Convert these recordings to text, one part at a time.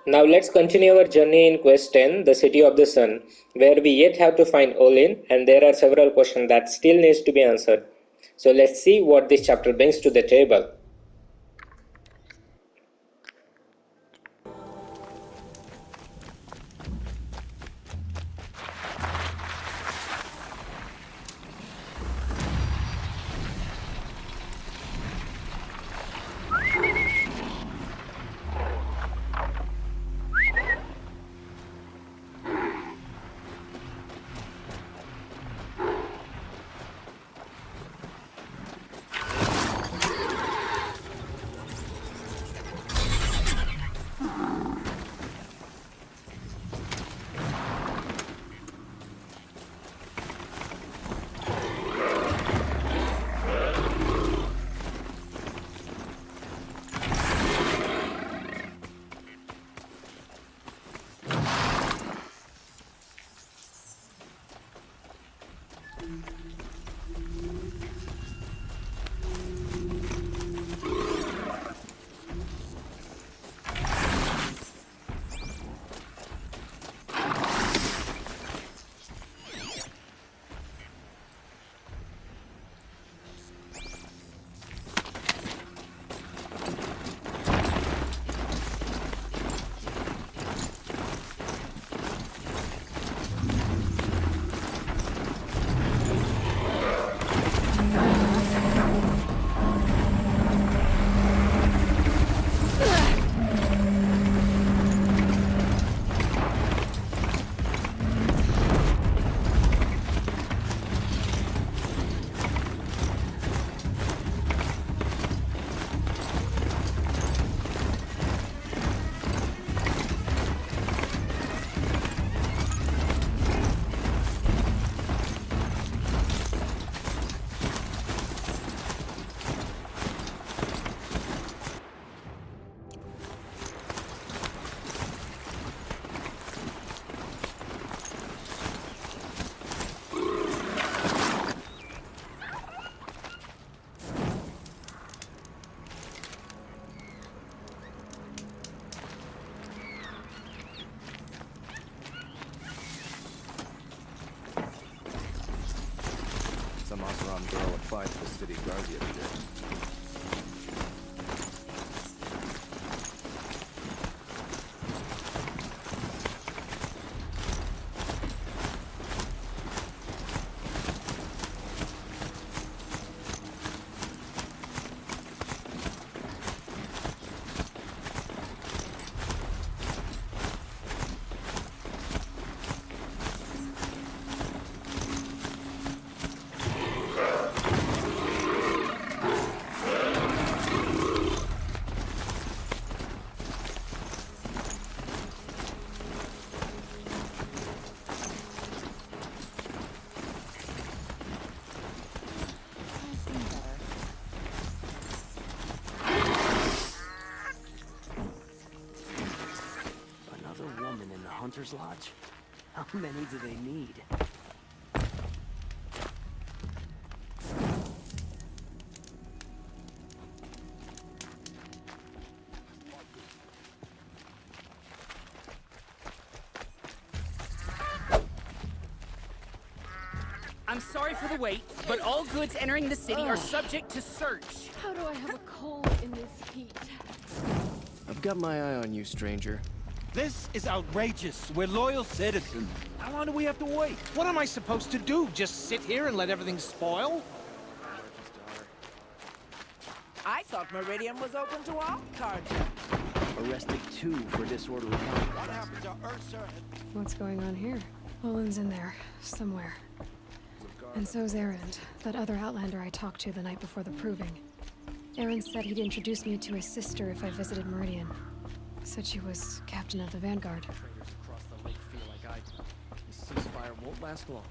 Now let's continue our journey in Quest 10, the City of the Sun, where we yet have to find Olin, and there are several questions that still needs to be answered. So let's see what this chapter brings to the table. Some Oseram girl applied to the city guard the other day. Hunter's Lodge? How many do they need? I'm sorry for the wait, but all goods entering the city are subject to search. How do I have a cold in this heat? I've got my eye on you, stranger. This is outrageous. We're loyal citizens. How long do we have to wait? What am I supposed to do? Just sit here and let everything spoil? I thought Meridian was open to all cards. Arrested 2 for disorderly conduct. What happened to Ursa? What's going on here? Olin's in there, somewhere. And so's Erend, that other Outlander I talked to the night before the proving. Erend said he'd introduce me to his sister if I visited Meridian. Said she was captain of the Vanguard. Traders across the lake feel like I do. This ceasefire won't last long.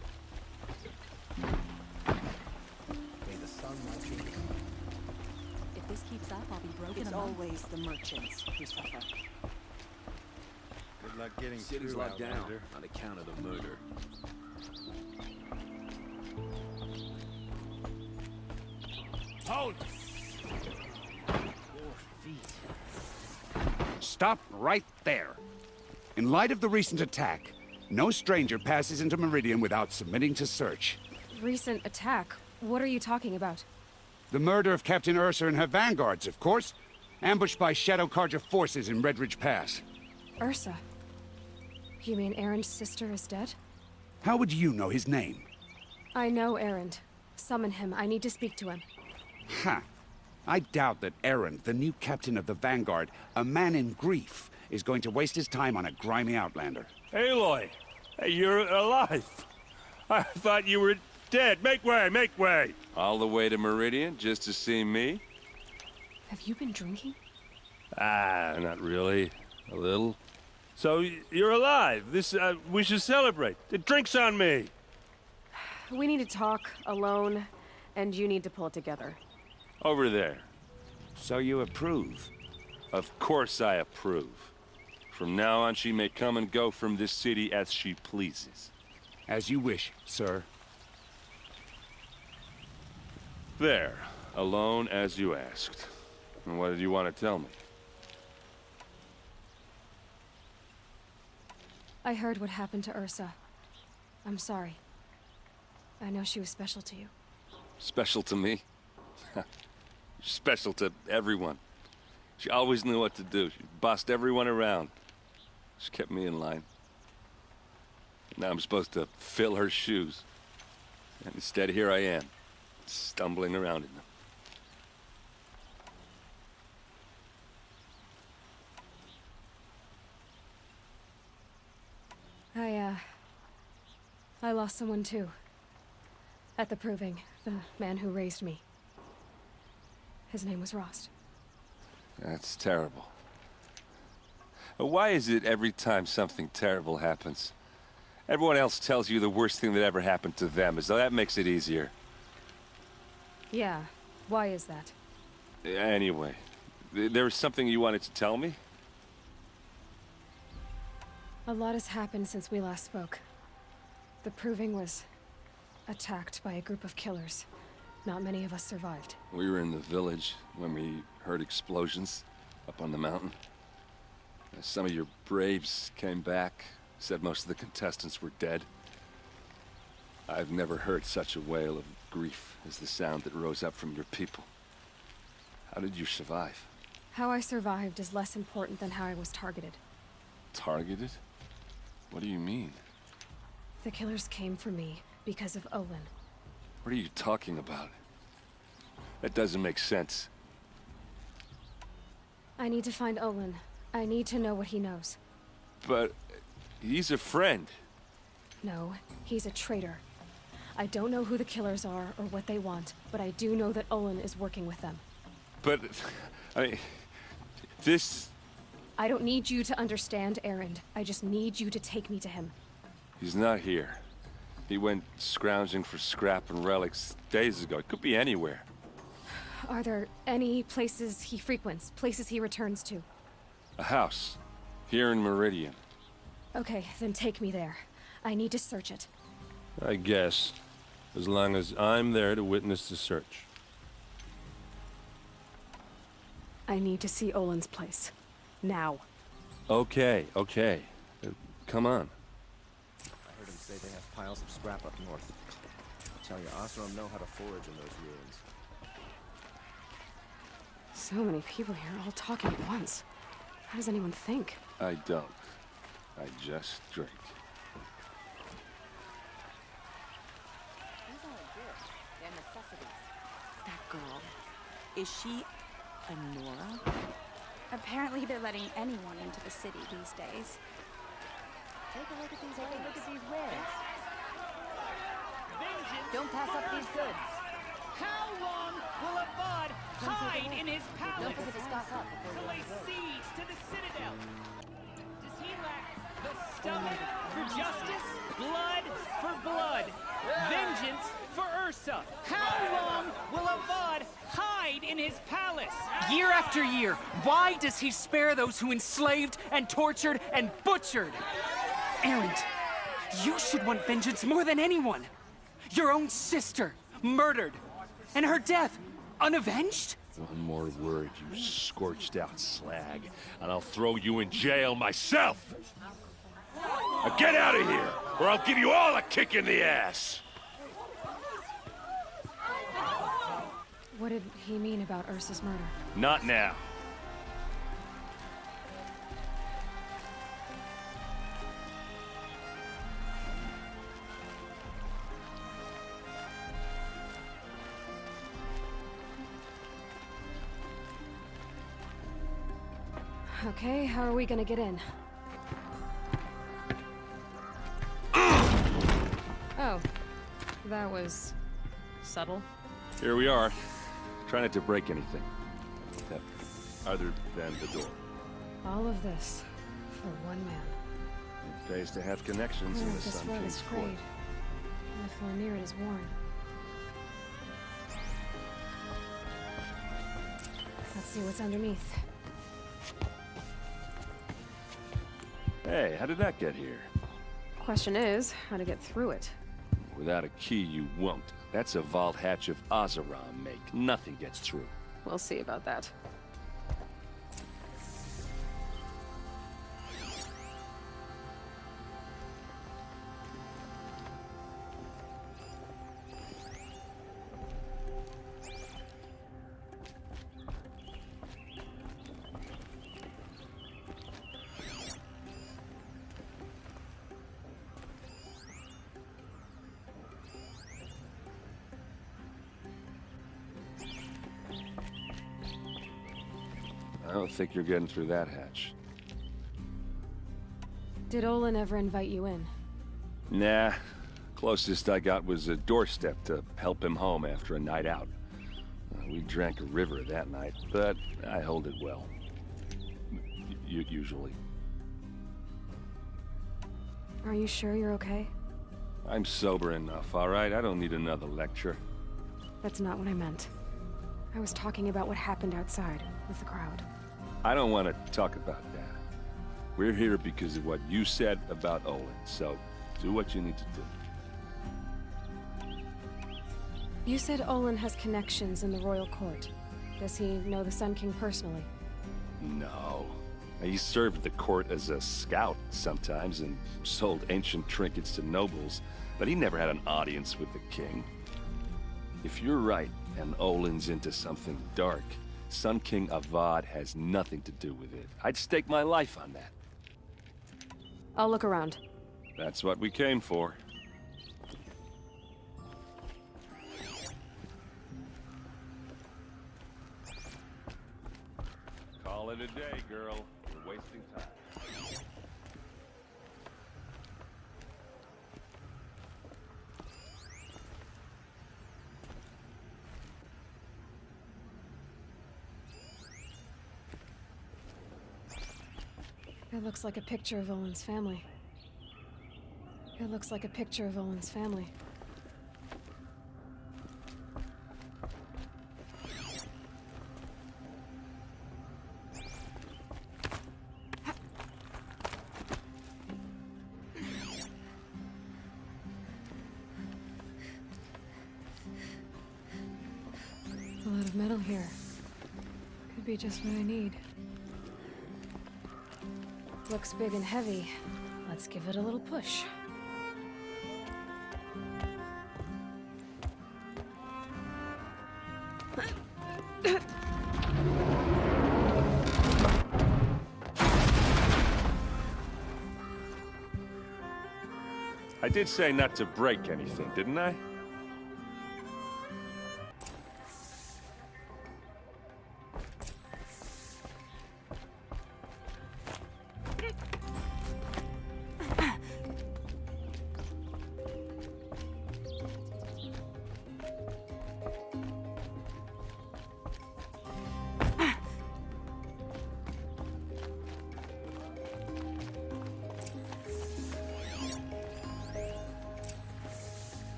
May the sun marching. If this keeps up, I'll be broken. It's always the merchants who suffer. Good luck getting City's through, locked down Outlander. on account of the murder. Hold! 4 feet. stop right there. In light of the recent attack, no stranger passes into Meridian without submitting to search. Recent attack? What are you talking about? The murder of Captain Ursa and her vanguards, of course. Ambushed by Shadow Carja forces in Redridge Pass. Ursa? You mean Aaron's sister is dead? How would you know his name? I know Erend. Summon him. I need to speak to him. Ha! I doubt that Erend, the new captain of the Vanguard, a man in grief, is going to waste his time on a grimy outlander. Aloy! Hey, you're alive! I thought you were dead. Make way, make way! All the way to Meridian just to see me? Have you been drinking? Ah, not really. A little. So, you're alive. We should celebrate. The drink's on me. We need to talk, alone, and you need to pull it together. Over there. So you approve? Of course I approve. From now on, she may come and go from this city as she pleases. As you wish, sir. There. Alone as you asked. And what did you want to tell me? I heard what happened to Ursa. I'm sorry. I know she was special to you. Special to me? Special to everyone. She always knew what to do. She bossed everyone around. She kept me in line. Now I'm supposed to fill her shoes. And instead, here I am, stumbling around in them. I lost someone too. At the Proving, the man who raised me. His name was Rost. That's terrible. Why is it every time something terrible happens, everyone else tells you the worst thing that ever happened to them, as though that makes it easier? Yeah, why is that? Anyway, there was something you wanted to tell me? A lot has happened since we last spoke. The Proving was attacked by a group of killers. Not many of us survived. We were in the village when we heard explosions up on the mountain. Some of your braves came back, said most of the contestants were dead. I've never heard such a wail of grief as the sound that rose up from your people. How did you survive? How I survived is less important than how I was targeted. Targeted? What do you mean? The killers came for me because of Olin. What are you talking about? That doesn't make sense. I need to find Olin. I need to know what he knows. But he's a friend. No, he's a traitor. I don't know who the killers are or what they want, but I do know that Olin is working with them. But, I mean, this... I don't need you to understand, Erend. I just need you to take me to him. He's not here. He went scrounging for scrap and relics days ago. It could be anywhere. Are there any places he frequents, places he returns to? A house. Here in Meridian. Okay, then take me there. I need to search it. I guess. As long as I'm there to witness the search. I need to see Olin's place. Now. Okay, okay. Come on. I heard him say they have piles of scrap up north. I tell you, Oseram know how to forage in those ruins. So many people here, all talking at once. How does anyone think? I don't. I just drink. These aren't good. They're necessities. That girl. Is she a Nora? Apparently they're letting anyone into the city these days. Take a look at these wares. Look at these wares. Don't pass up these goods. How long will Avad hide in his palace? Don't forget to stock up before To you lay siege to the citadel. Does he lack the stomach for justice? Blood for blood. Vengeance for Ursa. How long will Avad hide in his palace? Year after year, why does he spare those who enslaved and tortured and butchered? Erend, you should want vengeance more than anyone. Your own sister, murdered. And her death, unavenged? One more word, you scorched out slag, and I'll throw you in jail myself! Now get out of here, or I'll give you all a kick in the ass! What did he mean about Ursa's murder? Not now. Okay, how are we gonna get in? Oh, that was subtle. Here we are. Try not to break anything. Other than the door. All of this for one man. It pays to have connections in the This Sun rug King's is court. frayed, and the floor near it is worn. Let's see what's underneath. Hey, how did that get here? Question is, how to get through it. Without a key, you won't. That's a vault hatch of Oseram make. Nothing gets through. We'll see about that. I don't think you're getting through that hatch. Did Olin ever invite you in? Nah. Closest I got was a doorstep to help him home after a night out. We drank a river that night, but I hold it well. Usually. Are you sure you're okay? I'm sober enough, all right? I don't need another lecture. That's not what I meant. I was talking about what happened outside with the crowd. I don't want to talk about that. We're here because of what you said about Olin, so do what you need to do. You said Olin has connections in the royal court. Does he know the Sun King personally? No. He served the court as a scout sometimes and sold ancient trinkets to nobles, but he never had an audience with the king. If you're right, and Olin's into something dark, Sun King Avad has nothing to do with it. I'd stake my life on that. I'll look around. That's what we came for. Call it a day, girl. You're wasting time. It looks like a picture of Olin's family. It looks like a picture of Olin's family. A lot of metal here. Could be just what I need. Looks big and heavy. Let's give it a little push. I did say not to break anything, didn't I?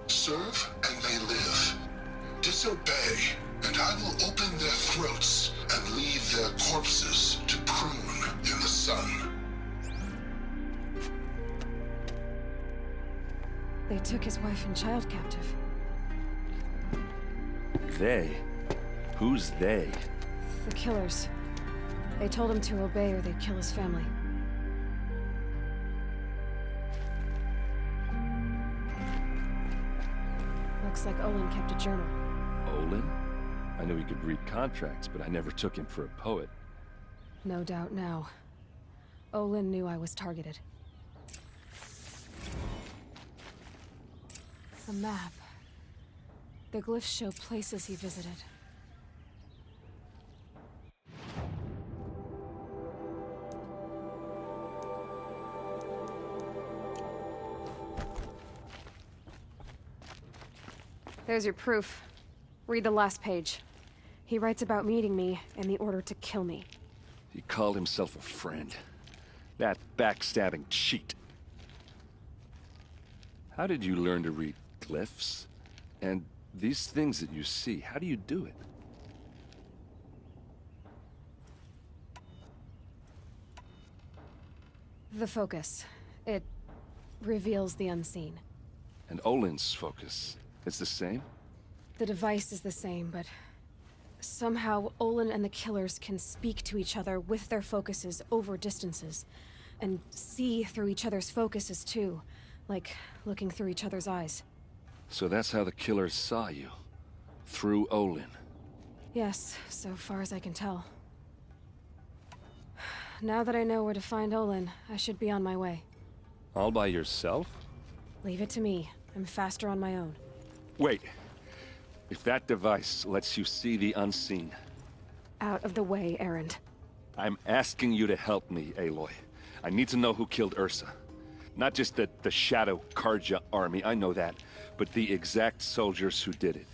Serve and they live. Disobey, and I will open their throats and leave their corpses to prune in the sun. They took his wife and child captive. They? Who's they? The killers. They told him to obey or they'd kill his family. Looks like Olin kept a journal. Olin? I knew he could read contracts, but I never took him for a poet. No doubt now. Olin knew I was targeted. A map. The glyphs show places he visited. There's your proof. Read the last page. He writes about meeting me and the order to kill me. He called himself a friend. That backstabbing cheat. How did you learn to read glyphs? And these things that you see, how do you do it? The focus. It reveals the unseen. And Olin's focus, it's the same? The device is the same, but somehow Olin and the killers can speak to each other with their focuses over distances, and see through each other's focuses too, like looking through each other's eyes. So that's how the killers saw you? Through Olin? Yes, so far as I can tell. Now that I know where to find Olin, I should be on my way. All by yourself? Leave it to me. I'm faster on my own. Wait. If that device lets you see the unseen... Out of the way, Erend. I'm asking you to help me, Aloy. I need to know who killed Ursa. Not just the Shadow Karja army, I know that, but the exact soldiers who did it.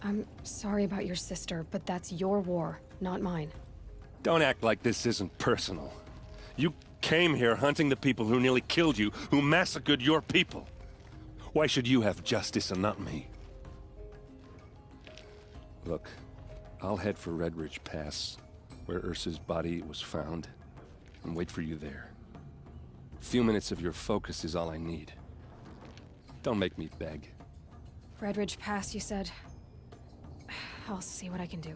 I'm sorry about your sister, but that's your war, not mine. Don't act like this isn't personal. You came here hunting the people who nearly killed you, who massacred your people. Why should you have justice and not me? Look, I'll head for Red Ridge Pass, where Ursa's body was found, and wait for you there. A few minutes of your focus is all I need. Don't make me beg. Red Ridge Pass, you said? I'll see what I can do.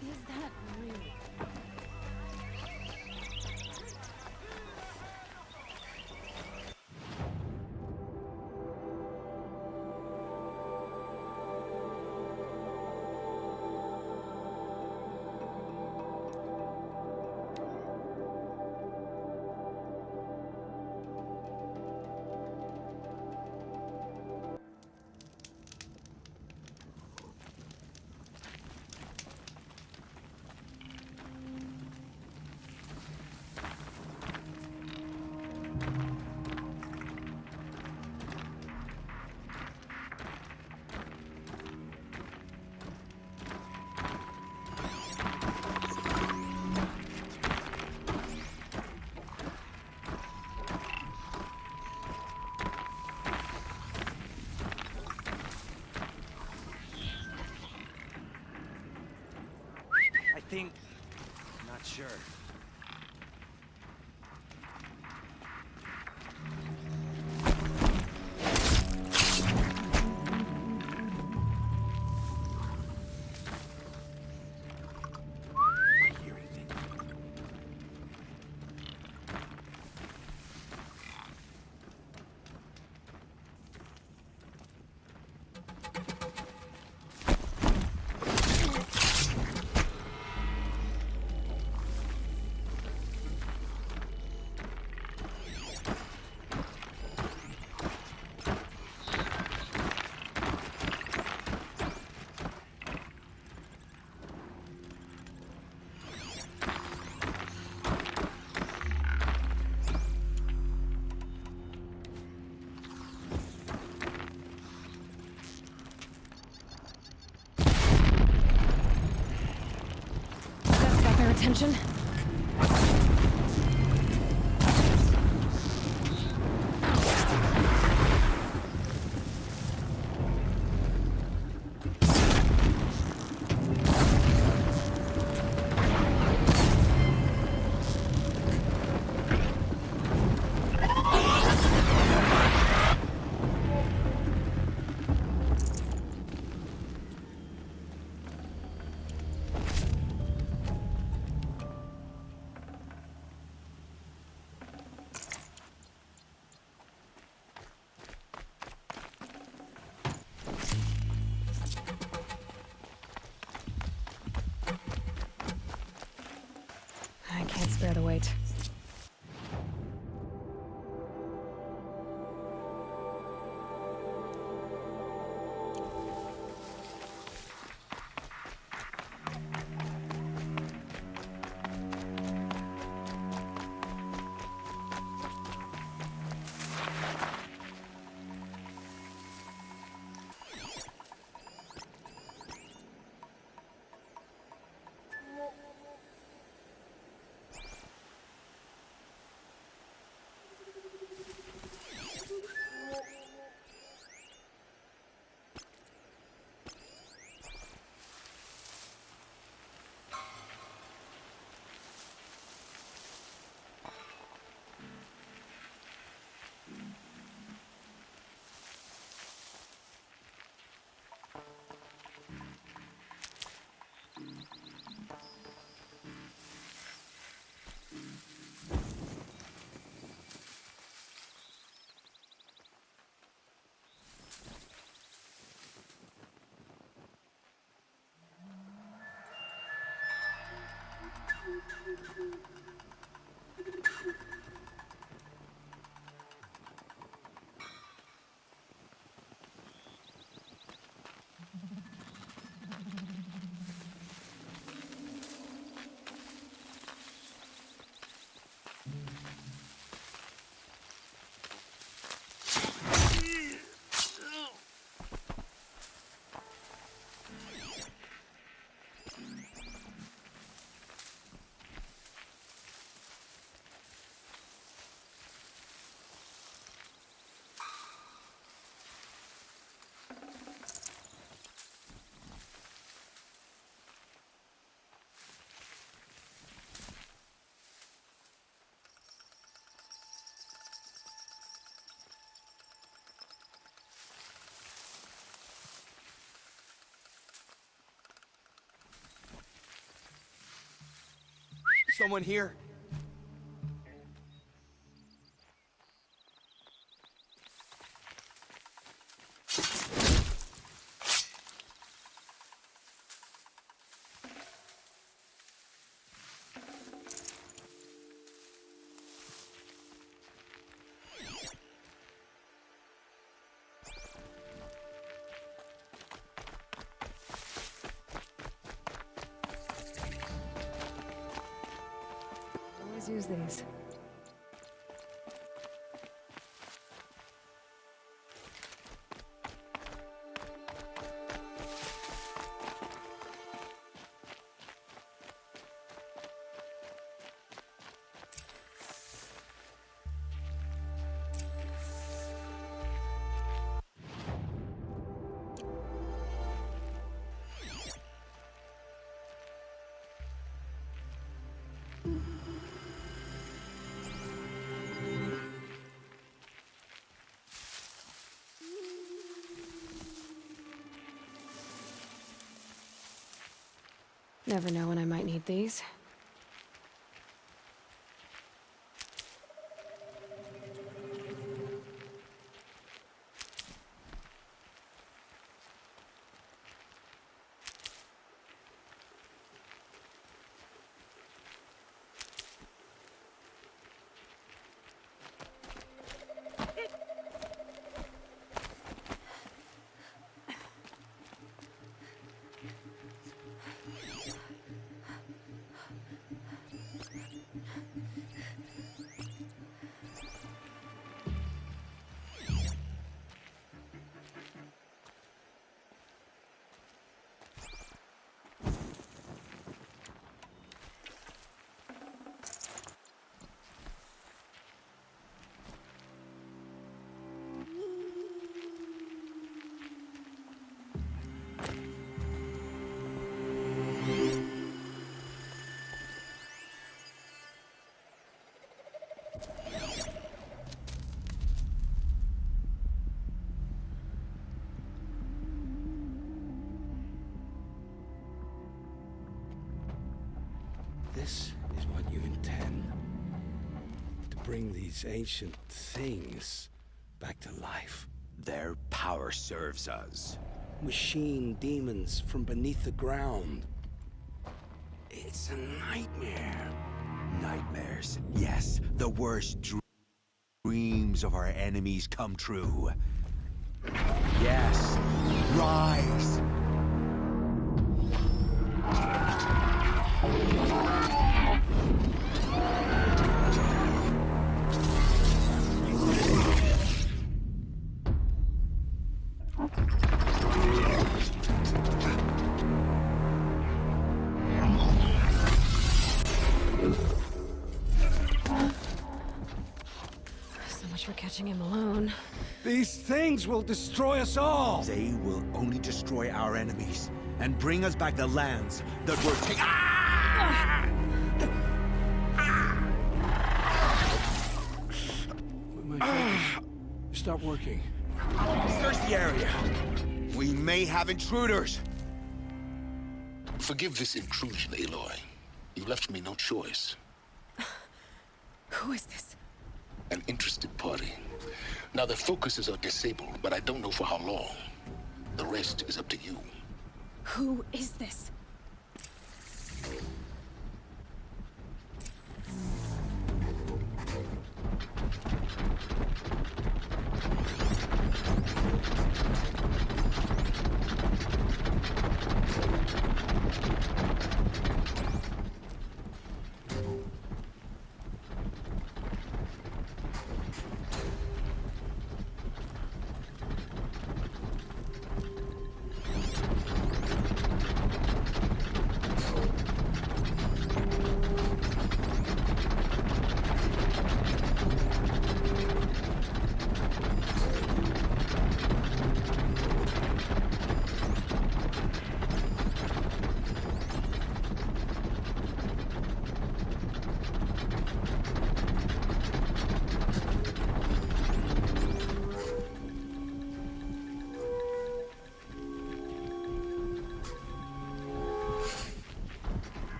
Is that real? Not sure. Attention. bear the weight. Someone here? Always use these. Never know when I might need these. This is what you intend? To bring these ancient things back to life? Their power serves us. Machine demons from beneath the ground. It's a nightmare. Nightmares. Yes, the worst dreams of our enemies come true. Yes, rise! So much for catching him alone. These things will destroy us all! They will only destroy our enemies and bring us back the lands that were taken. My fingers stop working. Search the area. We may have intruders. Forgive this intrusion, Aloy. You left me no choice. Who is this? An interested party. Now, their focuses are disabled, but I don't know for how long. The rest is up to you. Who is this?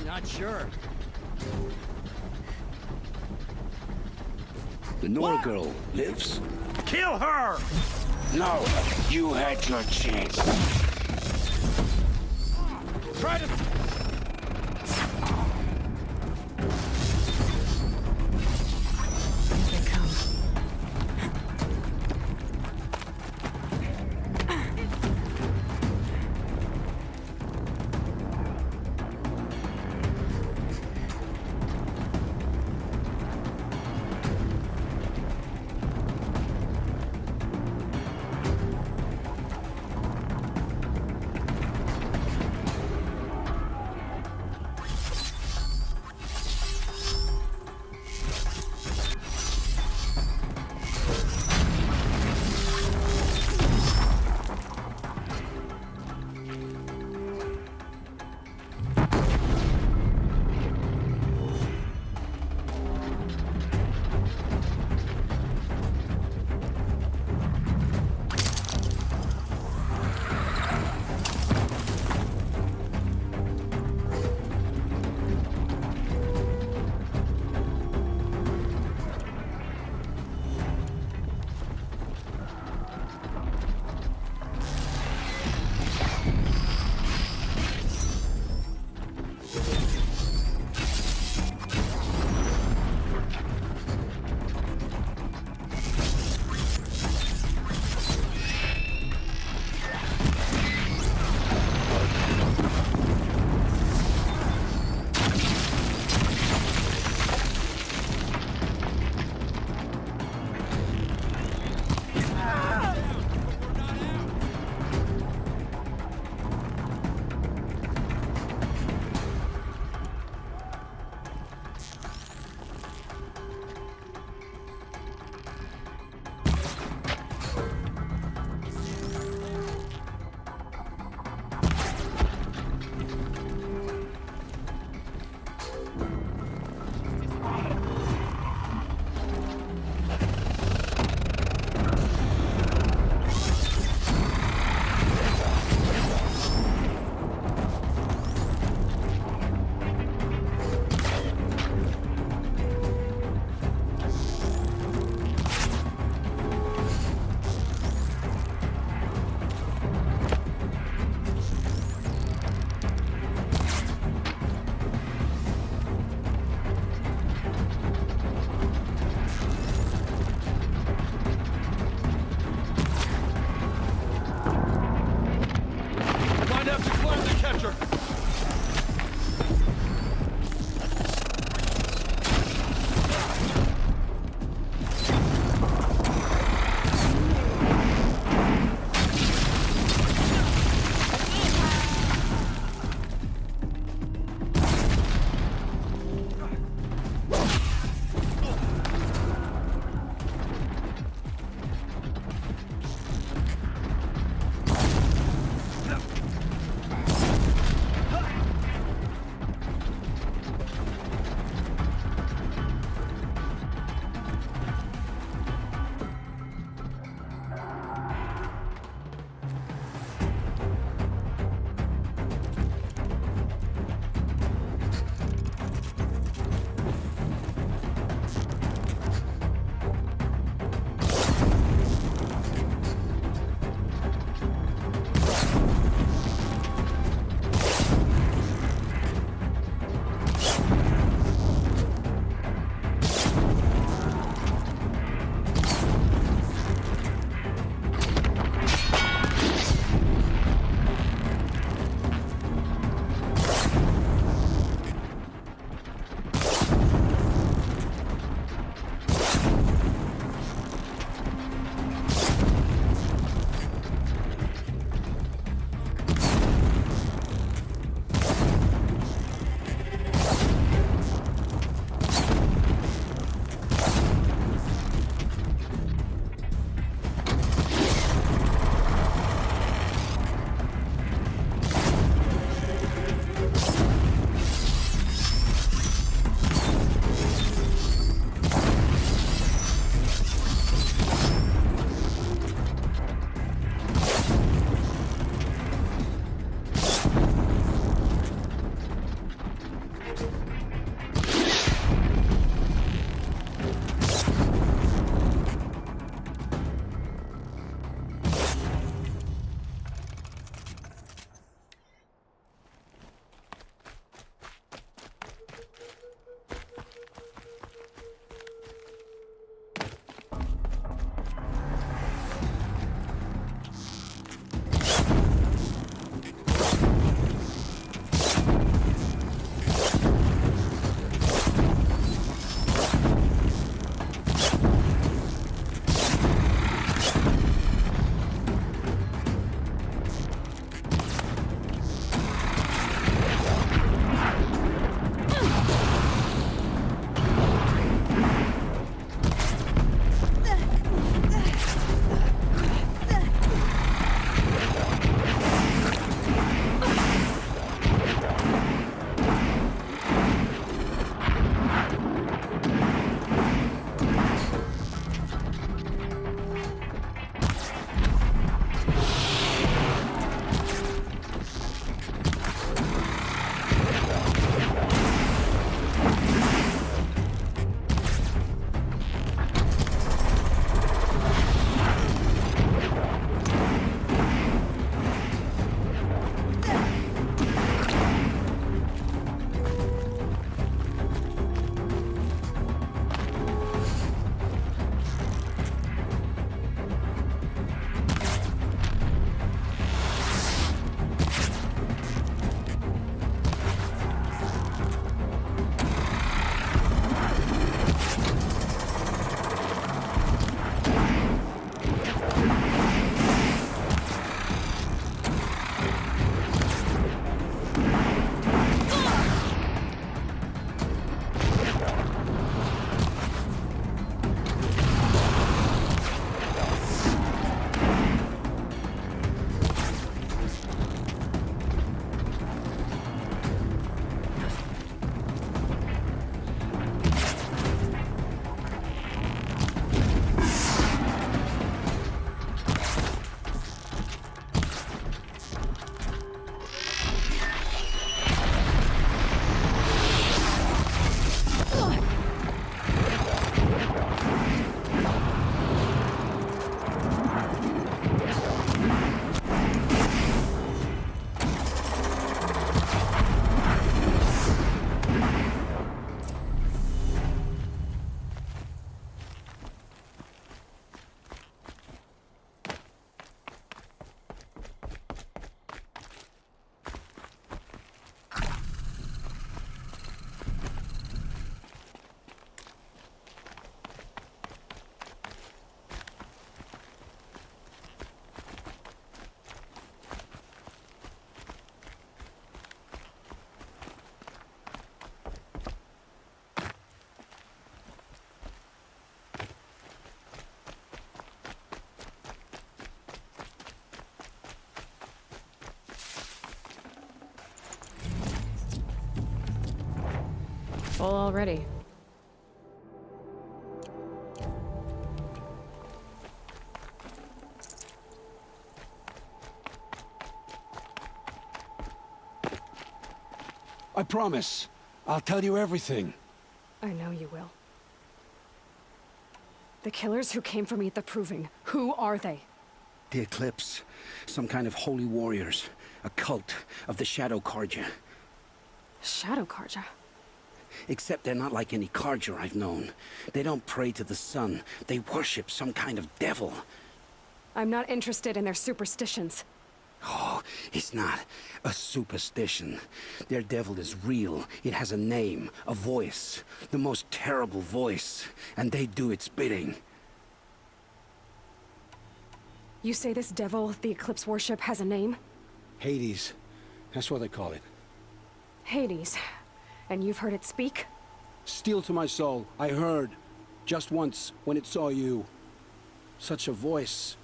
Not sure. The Nero girl lives? Kill her! No, you had your chance. Try to... Here they come. Full already. I promise. I'll tell you everything. I know you will. The killers who came for me at the Proving, who are they? The Eclipse. Some kind of holy warriors. A cult of the Shadow Carja. Shadow Carja? Except they're not like any Carja I've known. They don't pray to the sun. They worship some kind of devil. I'm not interested in their superstitions. Oh, it's not a superstition. Their devil is real. It has a name, a voice. The most terrible voice. And they do its bidding. You say this devil the Eclipse worship has a name? Hades. That's what they call it. Hades. And you've heard it speak? Steel to my soul. I heard. Just once, when it saw you. Such a voice.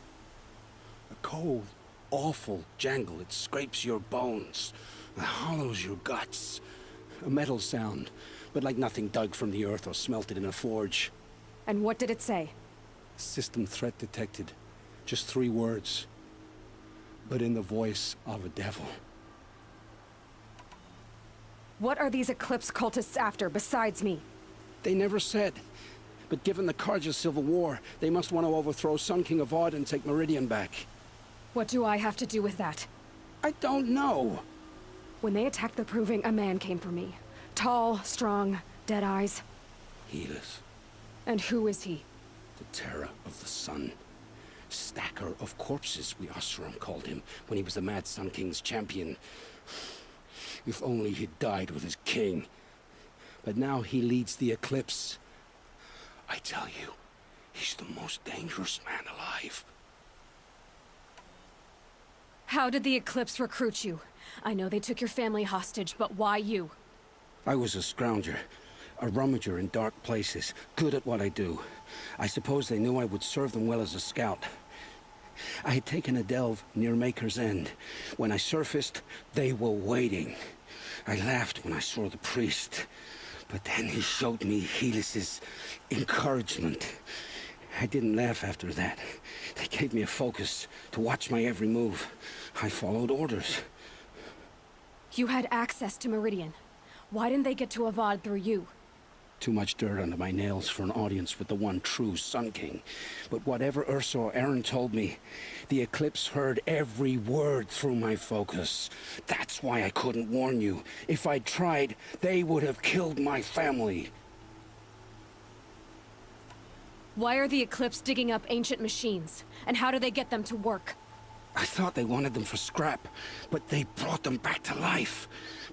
A cold, awful jangle. It scrapes your bones. It hollows your guts. A metal sound, but like nothing dug from the earth or smelted in a forge. And what did it say? System threat detected. Just 3 words. But in the voice of a devil. What are these Eclipse cultists after, besides me? They never said. But given the Carja civil war, they must want to overthrow Sun King Avad and take Meridian back. What do I have to do with that? I don't know. When they attacked the Proving, a man came for me. Tall, strong, dead eyes. Helis. And who is he? The terror of the sun. Stacker of corpses, we Oseram called him, when he was the Mad Sun King's champion. If only he'd died with his king. But now he leads the Eclipse. I tell you, he's the most dangerous man alive. How did the Eclipse recruit you? I know they took your family hostage, but why you? I was a scrounger, a rummager in dark places, good at what I do. I suppose they knew I would serve them well as a scout. I had taken a delve near Maker's End. When I surfaced, they were waiting. I laughed when I saw the priest, but then he showed me Helis's encouragement. I didn't laugh after that. They gave me a focus to watch my every move. I followed orders. You had access to Meridian. Why didn't they get to Avad through you? Too much dirt under my nails for an audience with the one true Sun King. But whatever Ursa or Aaron told me, the Eclipse heard every word through my focus. That's why I couldn't warn you. If I'd tried, they would have killed my family. Why are the Eclipse digging up ancient machines? And how do they get them to work? I thought they wanted them for scrap, but they brought them back to life.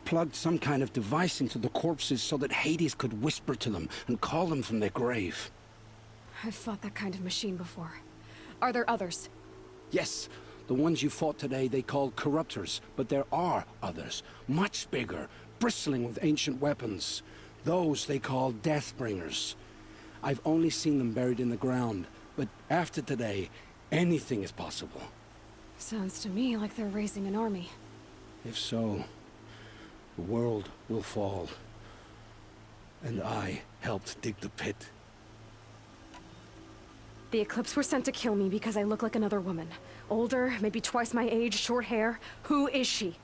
Plugged some kind of device into the corpses so that Hades could whisper to them and call them from their grave. I've fought that kind of machine before. Are there others? Yes, the ones you fought today they called corruptors, but there are others, much bigger, bristling with ancient weapons. Those they call Deathbringers. I've only seen them buried in the ground, but after today, anything is possible. Sounds to me like they're raising an army. If so, the world will fall. And I helped dig the pit. The Eclipse were sent to kill me because I look like another woman. Older, maybe twice my age, short hair. Who is she?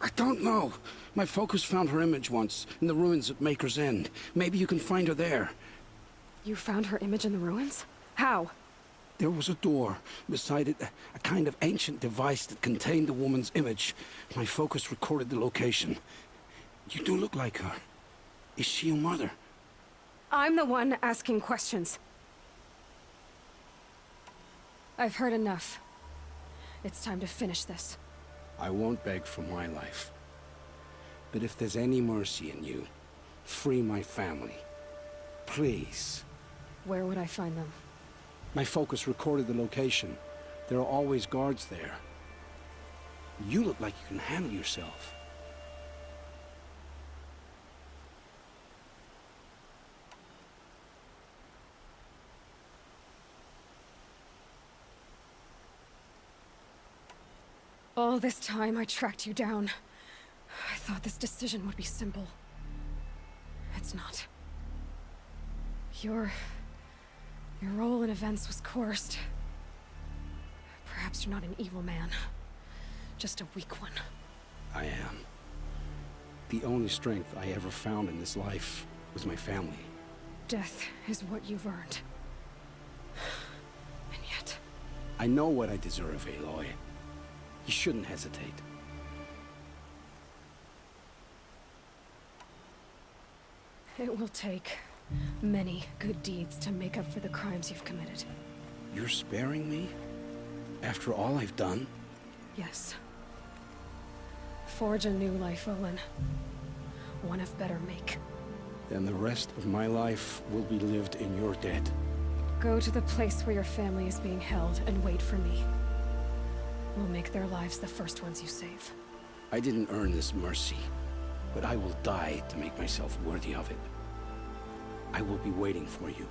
I don't know. My focus found her image once, in the ruins at Maker's End. Maybe you can find her there. You found her image in the ruins? How? There was a door. Beside it, a kind of ancient device that contained the woman's image. My focus recorded the location. You do look like her. Is she your mother? I'm the one asking questions. I've heard enough. It's time to finish this. I won't beg for my life. But if there's any mercy in you, free my family. Please. Where would I find them? My focus recorded the location. There are always guards there. You look like you can handle yourself. All this time I tracked you down. I thought this decision would be simple. it's not. Your role in events was coerced. Perhaps you're not an evil man, just a weak one. I am. The only strength I ever found in this life was my family. Death is what you've earned. And yet... I know what I deserve, Aloy. You shouldn't hesitate. It will take many good deeds to make up for the crimes you've committed. You're sparing me? After all I've done? Yes. Forge a new life, Olin. One of better make. Then the rest of my life will be lived in your debt. Go to the place where your family is being held and wait for me. We'll make their lives the first ones you save. I didn't earn this mercy, but I will die to make myself worthy of it. I will be waiting for you.